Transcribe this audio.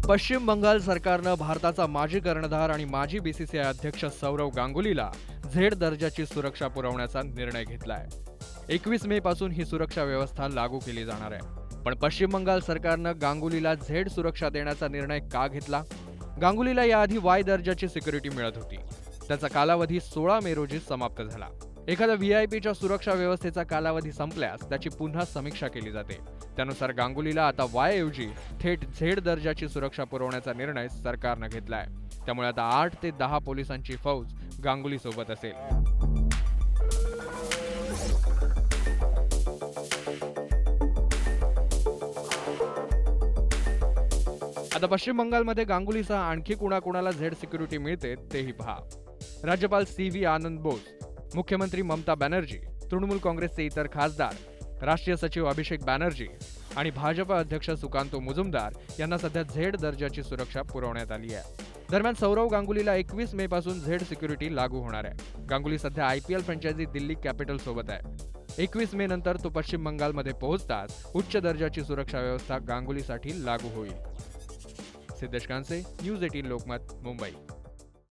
पश्चिम बंगाल सरकारनं भारताचा माजी कर्णधार आणि माजी बीसीसीआय अध्यक्ष सौरव गांगुलीला झेड दर्जाची सुरक्षा पुरवण्याचा निर्णय घेतलाय। 21 मे पासून ही सुरक्षा व्यवस्था लागू केली जाणार आहे। पण पश्चिम बंगाल सरकारनं गांगुलीला झेड सुरक्षा देण्याचा निर्णय का घेतला? गांगुलीला याआधी वाय दर्जाची सिक्युरिटी मिळत होती। त्याचा कालावधी 16 मे रोजी समाप्त झाला। एखाद्या व्हीआयपीच्या सुरक्षा व्यवस्थेचा कालावधी संपल्यास त्याची पुन्हा समीक्षा केली जाते। त्यानुसार गांगुलीला आता वाय ऐवजी थेट झेड दर्जाची सुरक्षा पुरवण्याचा निर्णय सरकारनं घेतलाय। त्यामुळे आता 8 ते 10 पोलिसांची फौज गांगुली सोबत असेल। आता पश्चिम बंगालमध्ये गांगुलीसह आणखी कुणाकुणाला झेड सिक्युरिटी मिळते तेही पहा। राज्यपाल सी.व्ही. आनंद बोस, मुख्यमंत्री ममता बॅनर्जी, तृणमूल काँग्रेसचे इतर खासदार, राष्ट्रीय सचिव अभिषेक बॅनर्जी आणि भाजपा अध्यक्ष सुकांतो मुजुमदार यांना सध्या झेड दर्जाची सुरक्षा पुरवण्यात आली आहे। दरम्यान सौरव गांगुलीला 21 मे पासून झेड सिक्युरिटी लागू होणार आहे। गांगुली सध्या IPL फ्रँचायझी दिल्ली कॅपिटल सोबत आहे। 21 मे नंतर तो पश्चिम बंगालमध्ये पोहोचताच उच्च दर्जाची सुरक्षा व्यवस्था गांगुलीसाठी लागू होईल। सिद्धेश कांसे, न्यूज 18 लोकमत, मुंबई।